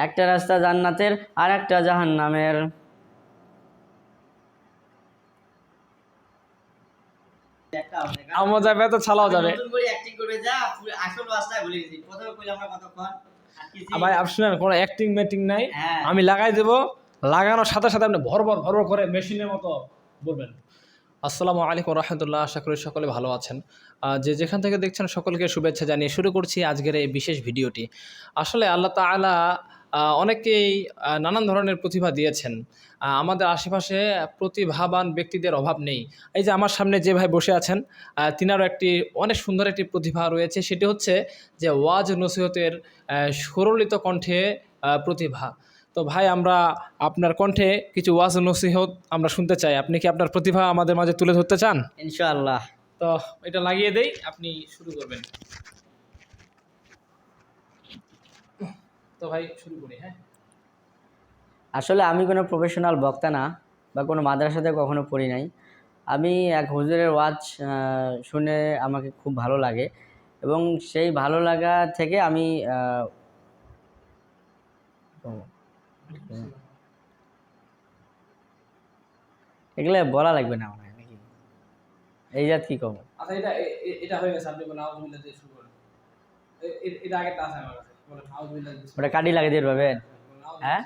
একটা রাস্তা জান্নাতের আর একটা জাহান্নামের। আমও যাবে তো ছালাও যাবে। নতুন করে অ্যাক্টিং করবে যা আসল রাস্তায় ভুলে গেছি। প্রথমে কইলাম আমরা কতক্ষণ ভাই আপনি শুনেন, কোনো অ্যাক্টিং ম্যাটিং নাই, হ্যাঁ। আমি লাগাই দেবো, লাগানোর সাথে সাথে আপনি ভরভর ভরভর করে মেশিনের মতো বলবেন। আসসালামু আলাইকুম রহমতুল্লাহ, আশা করি সকলে ভালো আছেন। যে যেখান থেকে দেখছেন সকলকে শুভেচ্ছা জানিয়ে শুরু করছি আজকের এই বিশেষ ভিডিওটি। আসলে আল্লাহ তাআলা অনেকেই নানান ধরনের প্রতিভা দিয়েছেন। আমাদের আশেপাশে প্রতিভাবান ব্যক্তিদের অভাব নেই। এই যে আমার সামনে যে ভাই বসে আছেন, তিনারও অনেক সুন্দর একটি প্রতিভা রয়েছে, সেটি হচ্ছে যে ওয়াজ নসিহতের সুরলিত কণ্ঠে প্রতিভা। তো ভাই, আমরা আপনার কণ্ঠে কিছু ওয়াজ নসিহত আমরা শুনতে চাই। আপনি কি আপনার প্রতিভা আমাদের মাঝে তুলে ধরতে চান? ইনশাআল্লাহ। তো এটা লাগিয়ে দেই, আপনি শুরু করবেন। তো ভাই শুরু করি। হ্যাঁ, আসলে আমি কোনো প্রফেশনাল বক্তা না বা কোনো মাদ্রাসাতে কখনো পড়ি নাই। আমি এক হুজুরের ওয়াজ শুনে আমাকে খুব ভালো লাগে এবং সেই ভালো লাগা থেকে আমি এগুলো বলা লাগবে না মনে হয় নাকি? এই জাত কি কম? আচ্ছা, এটা এটা হয়ে গেছে, আপনি বলেন আউযুবিল্লাহ দিয়ে শুরু করেন। এটা আগে টাচ আমার কাছে বলেন আউযুবিল্লাহ। ওটা কাটি লাগিয়ে দিয়ে পাবেন? হ্যাঁ,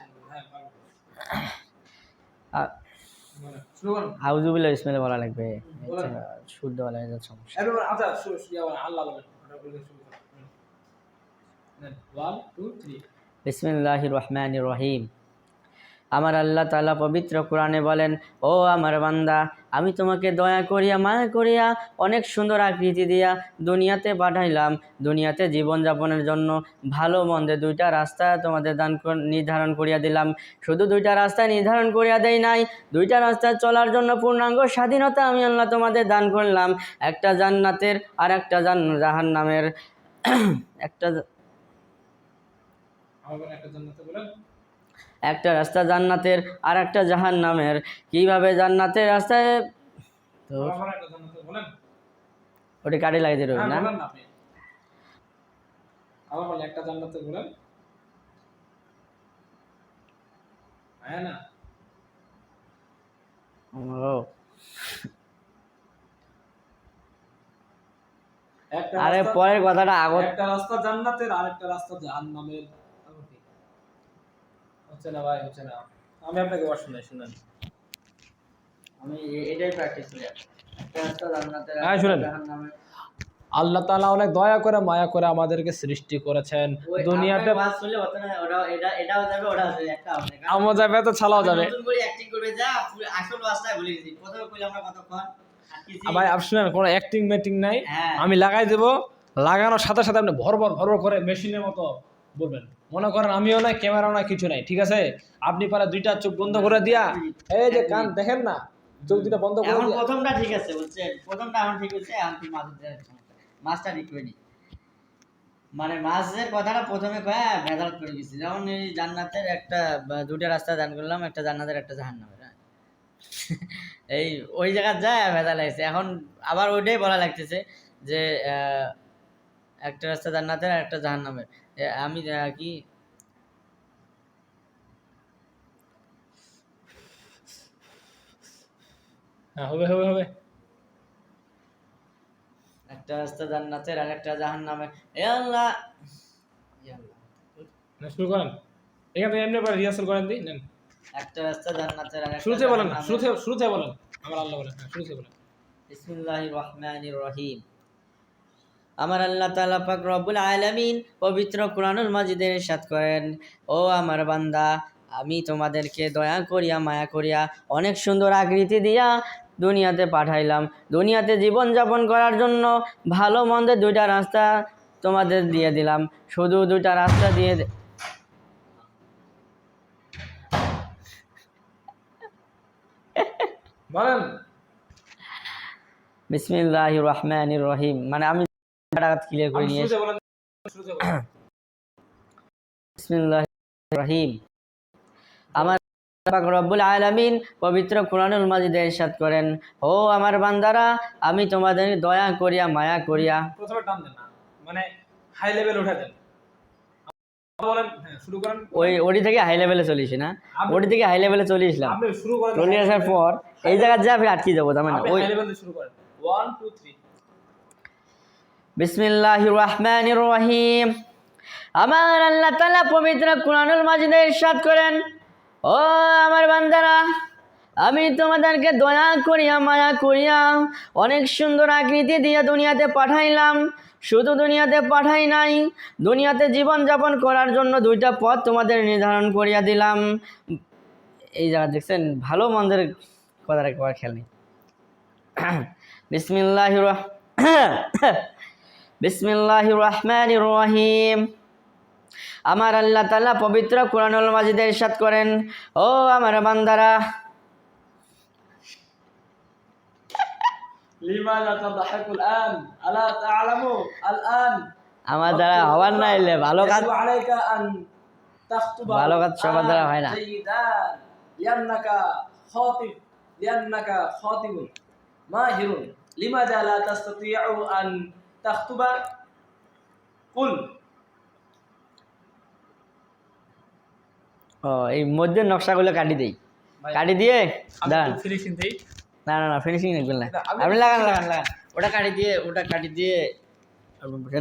শুরু করুন। আউযুবিল্লাহ বিসমিল্লাহ বলা লাগবে, শুদ্ধ বলা যায় সমস্যা। আচ্ছা, শুরু আল্লাহ বলেন, ওটা বলে শুরু করুন। 1 2 3। বিসমিল্লাহির রহমানির রহিম। আমার আল্লাহ তাআলা পবিত্র কোরআনে বলেন, ও আমার বান্দা, আমি তোমাকে দয়া করিয়া মায়া করিয়া অনেক সুন্দর আকৃতি দিয়া দুনিয়াতে পাঠাইলাম। দুনিয়াতে জীবনযাপনের জন্য ভালো মন্দে দুইটা রাস্তা তোমাদের নির্ধারণ করিয়া দিলাম। শুধু দুইটা রাস্তা নির্ধারণ করিয়া দেই নাই, দুইটা রাস্তা চলার জন্য পূর্ণাঙ্গ স্বাধীনতা আমি আল্লাহ তোমাদের দান করলাম। একটা জান্নাতের আর একটা জাহান্নামের। একটা একটা রাস্তা জান্নাতের আর একটা জাহান্নামের। কিভাবে জান্নাতের রাস্তায় তো ওটা কাটে লাগিয়ে দিতে হবে না? একটা জান্নাতের বলেন। হ্যাঁ না, আরে পরের কথাটা আগত। একটা রাস্তা জান্নাতের আর একটা রাস্তা জাহান্নামের। হচ্ছে না ভাই, হচ্ছে না। আমি আপনাকে ওয়াজ শুনেন। আমি এটাই প্র্যাকটিস করি। একটা রাস্তা জান্নাতের আর হ্যাঁ, একটা শুনেন। জাহান্নামের। আল্লাহ তাআলা অনেক দয়া করে মায়া করে আমাদেরকে সৃষ্টি করেছেন দুনিয়াতে। ওয়াজ শুনলে হতো না, ওটা এটাও যাবে, ওটাও যাবে, একটা হবে না। আমও যাবে তো ছালাও যাবে। নতুন করে অ্যাক্টিং করবে যা আসল রাস্তায় ভুলে গেছি। প্রথমে কইলাম আমরা কতক্ষণ ভাই আপনি শুনেন, কোনো অ্যাক্টিং ম্যাটিং নাই, হ্যাঁ। আমি লাগাই দেবো, লাগানোর সাথে সাথে আপনি ভরভর ভরভর করে মেশিনের মতো বলবেন। মনে করেন আমিও নাই, ক্যামেরাও নাই, কিছু নাই, ঠিক আছে? আপনি পারে দুইটা চোখ বন্ধ করে দিয়া, এই যে কান দেখেন না, চোখ দুটা বন্ধ করে এখন দিয়া। প্রথমটা ঠিক আছে, বুঝছেন? প্রথমটা এখন ঠিক হচ্ছে, এখন কি মাছটা ঠিক করে নি। মানে মাছের কথাটা প্রথমে কয়ে ভেজাল করে দিচ্ছি। যেমন এই জান্নাতের একটা দুটা রাস্তা দান করলাম, একটা জান্নাতের একটা জাহান্নামের। এই ওই জায়গায় যায় ভেজাল লাগছে। এখন আবার ওইটাই বলা লাগতেছে যে একটা রাস্তা জান্নাতের আর একটা জাহান্নামের। আমি কি হ্যাঁ, হবে হবে হবে। একটা রাস্তা জান্নাতের আর একটা জাহান্নামের। এ আল্লাহ, শুরু করেন। এখান থেকে এমনি করে রিহার্সাল করেন দিই নেন। একটা রাস্তা জান্নাতের আর একটা শুরুতে বলেন না, জাহান্নামের। শুরুতে বলেন। আমার আল্লাহ বলেন, হ্যাঁ শুরুতে বলেন। বিসমিল্লাহির রহমানির রহিম। আমার আল্লাহ তাআলা পাক রব্বুল আলামিন পবিত্র কোরআনুল মাজিদে ইরশাদ করেন, ও আমার বান্দা, আমি তোমাদেরকে দয়া করিয়া মায়া করিয়া অনেক সুন্দর আকৃতি দিয়া দুনিয়াতে পাঠাইলাম। দুনিয়াতে জীবনযাপন করার জন্য ভালো মন্দের দুইটা রাস্তা তোমাদের দিয়ে দিলাম। শুধু দুইটা রাস্তা দিয়ে বলেন। বিসমিল্লাহির রহমানির রহিম। মানে আমি ক্লিয়ার করে নিয়ে শুরুতে বলেন, শুরুতে বলেন। বিসমিল্লাহির রহিম। আমার পাক রব্বুল আলামিন পবিত্র কোরআনুল মাজিদে ইরশাদ করেন, ও আমার বান্দারা, আমি তোমাদের দয়া করিয়া মায়া করিয়া। প্রথমে টান দেন না, মানে হাই লেভেল উঠে দেন। বলেন, হ্যাঁ শুরু করেন। ওটি থেকে হাই লেভেলে চলে এসি না, ওটি থেকে হাই লেভেলে চলে আসলাম। আপনি শুরু করেন, চলে আসার পর এই জায়গায় যা ফির আটকে যাবো, তার মানে আপনি ওই হাই লেভেল দিয়ে শুরু করেন। 1 2 3। বিসমিল্লাহির রহমানির রহিম। আমার আল্লাহ তাআলা পবিত্র কুরআনুল মাজিদে ইরশাদ করেন, ও আমার বান্দারা, আমি তোমাদেরকে দয়া করিয়া মায়া করিয়া অনেক সুন্দর আকৃতি দিয়ে দুনিয়াতে পাঠাইলাম। শুধু দুনিয়াতে পাঠাই নাই, দুনিয়াতে জীবন যাপন করার জন্য দুইটা পথ তোমাদের নির্ধারণ করিয়া দিলাম। এই জায়গা দেখছেন, ভালো মন্দের কথাটা একবার খেয়াল নেই। বিসমিল্লাহির বিসমিল্লাহির রহমানির রহিম। আমার আল্লাহ তাআলা পবিত্র কুরআনুল মাজিদে ইরশাদ করেন, ও আমার বান্দারা, লিমাযা তাদহাকুল আন আলা তা'লামু আল আন আমার দ্বারা হওয়ার না এলে ভালো কাজ, ইয়াজিবু আলাইকা আন তাখতুবা ভালো কাজ সবার দ্বারা হয় না। জাইদান লিআন্নাকা খাতিবুন মাহিরুন লিমাযা লা তাসতাতিউ আন তাখতুবা কুল। ও এই মধ্যে নকশাগুলো কাটি দেই, কাটি দিয়ে দাঁড়ান। ফিনিশিং দেই। না না না, ফিনিশিং দেখবেন না, আপনি লাগান লাগান লাগান, ওটা কাটি দিয়ে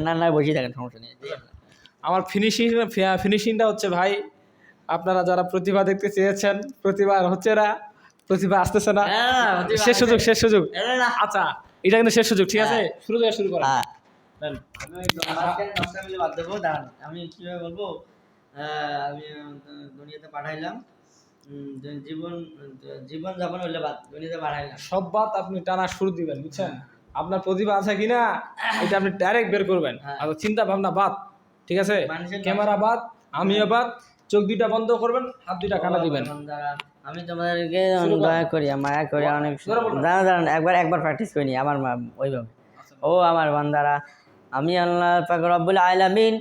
না না বসে থাকেন, সমস্যা নেই। আমার ফিনিশিংটা হচ্ছে ভাই, আপনারা যারা প্রতিভা দেখতে চেয়েছেন, প্রতিভা হচ্ছে না, প্রতিভা আসতেছে না। শেষ সুযোগ। আচ্ছা, এটা কিন্তু শেষ সুযোগ, ঠিক আছে? শুরু করেন। হ্যাঁ, দেন। নকশাগুলো বাদ দেবো, দাঁড়ান। আমি কিভাবে বলবো, আমি দুনিয়াতে পাঠাইলাম, জীবন যাপন হইলে বাদ, দুনিয়াতে পাঠাইলাম। সব বাদ আপনি টানা শুরু দিবেন, বুঝছেন? আপনার প্রতিভা আছে কিনা এটা আপনি ডাইরেক্ট বের করবেন। আর চিন্তা ভাবনা বাদ, ঠিক আছে? ক্যামেরা বাদ, আমিও বাদ, চোখ দুইটা বন্ধ করবেন, হাত দুইটা কানা দিবেন। আমি তোমাদেরকে দয়া করি মায়া করি অনেক। দাঁড়ান একবার প্র্যাকটিস করি নি আমার ওইভাবে। ও আমার বান্দারা, আমি আল্লাহ পাক রব্বুল আলামিন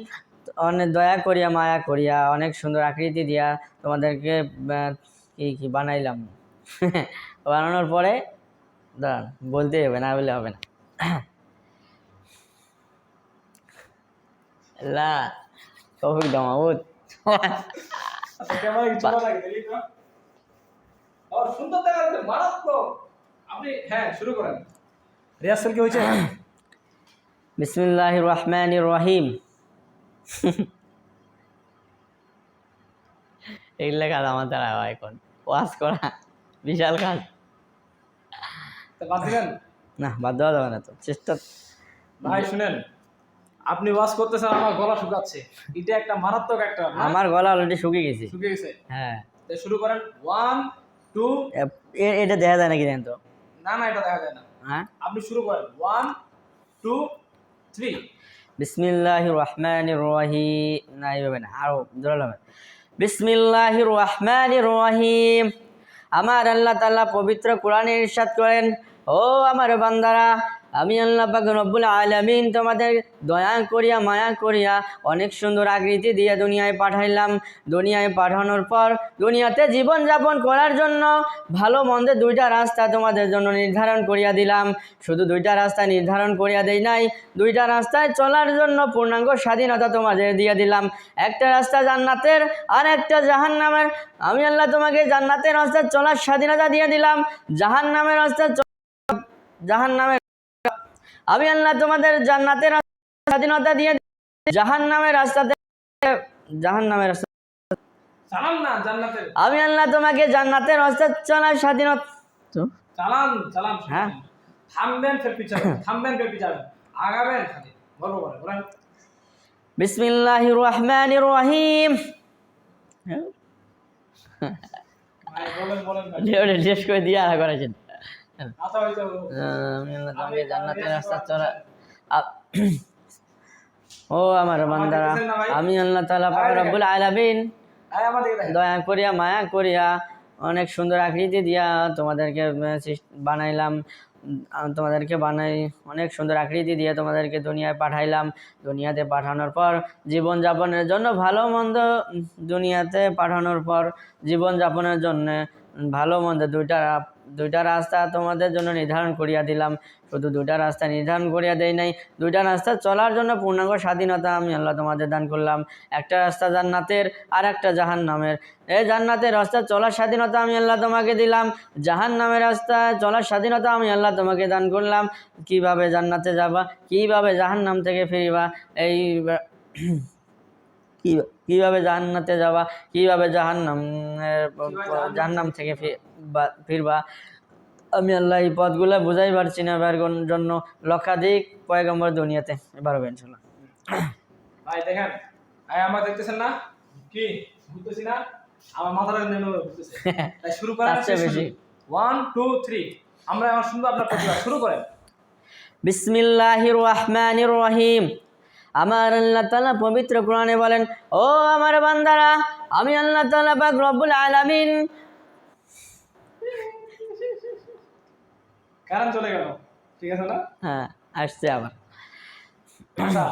অনেক দয়া করিয়া মায়া করিয়া অনেক সুন্দর আকৃতি দিয়া তোমাদেরকে কি বানাইলাম। বানানোর পরে দাঁড়ান, বলতে হবে, না বললে হবে না। লা তৌফিক দাও মাহমুদ। আচ্ছা, ক্যামেরা কি চলা লাগে দেখি তো। আর সুন্দর দেখা যাচ্ছে, মারাত্মক। আপনি হ্যাঁ শুরু করেন। রিহার্সাল কি হয়েছে? বিসমিল্লাহির রহমানির রহিম। এইগুলা কাজ আমার দ্বারা হয়, এখন ওয়াজ করা বিশাল কাজ। তো বাদ দিবেন না, বাদ দেওয়া যাবে না তো, চেষ্টা। ভাই শুনেন, আপনি ওয়াজ করতেছেন, আমার গলা শুকাচ্ছে, এটা একটা মারাত্মক একটা। আমার গলা অলরেডি শুকিয়ে গেছে। শুকিয়ে গেছে? হ্যাঁ। তো শুরু করেন। 1 2। এটা দেখা যায় নাকি জানেন তো? না এটা দেখা যায় না। হ্যাঁ, আপনি শুরু করেন। 1 2 3। বিসমিল্লাহির রহমানির রহিম। না, এইভাবে না, আরো জোরালো হবে। বিসমিল্লাহির রহমানির রহিম। আমার আল্লাহ তাআলা পবিত্র কোরআনে ইরশাদ করেন, ও আমার বান্দারা, আমি আল্লাহ পাক রব্বুল আলামিন তোমাদের দয়া করিয়া মায়া করিয়া অনেক সুন্দর আকৃতি দিয়ে দুনিয়ায় পাঠাইলাম। দুনিয়ায় পাঠানোর পর দুনিয়াতে জীবন যাপন করার জন্য ভালো মন্দের দুইটা রাস্তা তোমাদের জন্য নির্ধারণ করিয়া দিলাম। শুধু দুইটা রাস্তা নির্ধারণ করিয়া দেই নাই, দুইটা রাস্তায় চলার জন্য পূর্ণাঙ্গ স্বাধীনতা তোমাদের দিয়ে দিলাম। একটা রাস্তা জান্নাতের আর একটা জাহান্নামের। আমি আল্লাহ তোমাকে জান্নাতের রাস্তায় চলার স্বাধীনতা দিয়ে দিলাম, জাহান্নামের রাস্তায় জাহান্নামের। আমি আল্লাহ তোমাদের জান্নাতের স্বাধীনতা দিয়ে জাহান্নামের রাস্তাতে জাহান্নামের রাস্তা। চালান না জান্নাতের। আমি আল্লাহ তোমাকে জান্নাতের রাস্তায় চলার স্বাধীনতা। চালান। হ্যাঁ, থামবেন ফের পিছাবেন, আগাবেন খালি। বলো বলেন। বিসমিল্লাহির রহমানির রহিম। ভাই বলেন। শেষ করে দিয়ে আর করেছেন। আচ্ছা হইছে। আমি আল্লাহ তোমাকে জান্নাতের রাস্তা চলা। ও আমার বান্দারা, আমি আল্লাহ তাআলা পাক রব্বুল আলামিন দয়া করিয়া মায়া করিয়া অনেক সুন্দর আকৃতি দিয়া তোমাদেরকে বানাইলাম। অনেক সুন্দর আকৃতি দিয়ে তোমাদেরকে দুনিয়ায় পাঠাইলাম। দুনিয়াতে পাঠানোর পর জীবন যাপনের জন্য ভালো মন্দ দুনিয়াতে পাঠানোর পর জীবন যাপনের জন্য ভালো মন্দ দুইটা রাস্তা তোমাদের জন্য নির্ধারণ করিয়া দিলাম। শুধু দুইটা রাস্তা নির্ধারণ করিয়া দেই নাই, দুইটা রাস্তা চলার জন্য পূর্ণাঙ্গ স্বাধীনতা আমি আল্লাহ তোমাদের দান করলাম। একটা রাস্তা জান্নাতের আর একটা জাহান্নামের। এই জান্নাতের রাস্তা চলার স্বাধীনতা আমি আল্লাহ তোমাকে দিলাম, জাহান্নামের রাস্তা চলার স্বাধীনতা আমি আল্লাহ তোমাকে দান করলাম। কিভাবে জান্নাতে যাবা, কিভাবে জাহান্নাম থেকে ফিরবা, এই কিভাবে জান্নাতে যাবা, কিভাবে জাহান্নাম থেকে ফিরবা, আমি আল্লাহ এই পথগুলো বুঝাই পারছি না। এবার জন্য লক্ষাধিক পয়গম্বর দুনিয়াতে এবার হবে ইনশাল্লাহ। ভাই দেখেন, আমার দেখতেছেন না কি বুঝতেছি না, আমার মাথাটা ঘুরতেছে। তাই শুরু করেন, তার চেয়ে বেশি। 1 2 3 আমরা এখন শুনবো আপনার প্রতিবাদ, শুরু করেন। বিসমিল্লাহির রহমানির রহিম। আমার আল্লাহ তাআলা পবিত্র কোরআনে বলেন, ও আমার বান্দারা, আমি আল্লাহ তাআলা পাক রব্বুল আলামিন। কারণ চলে গেল, ঠিক আছে না? হ্যাঁ, আসছে আবার। আচ্ছা,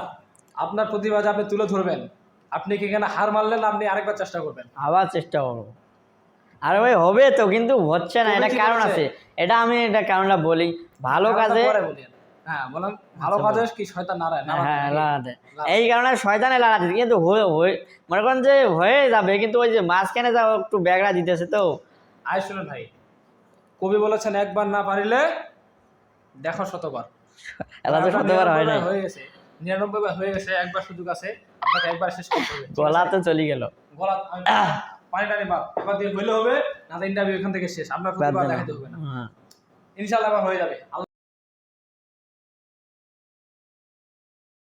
আপনার প্রতিবাদ আপনি তুলে ধরবেন। আপনি কি এখানে হার মারলেন, আপনি আরেকবার চেষ্টা করবেন। আবার চেষ্টা করবো। আরে ভাই হবে তো, কিন্তু হচ্ছে না, এটা কারণ আছে। এটা কারণটা বলি। ভালো কাজে, হ্যাঁ বলেন, ভালো কাজে কি শয়তান নাড়ায়? হ্যাঁ লাগাতে, এই কারণে শয়তানে লাগাতে, কিন্তু মনে করেন যে হয়ে যাবে, কিন্তু ওই যে মাঝখানে যাও একটু ব্যাগড়া দিতেছে তো। আয় শুনুন ভাই, কবি বলেছেন একবার না পারিলে দেখো শতবার। এলা তো শতবার হয় নাই, হয়ে গেছে 99 বার হয়ে গেছে, একবার সুযোগ আছে, আপনাকে একবার শেষ করতে হবে। গলা তো চলে গেল, গলা পানি টানি বাদ, এবার দিয়ে হইলে হবে না, ইন্টারভিউ এখান থেকে শেষ, আপনার প্রতিবাদ দেখাতে হবে না। ইনশাআল্লাহ হয়ে যাবে।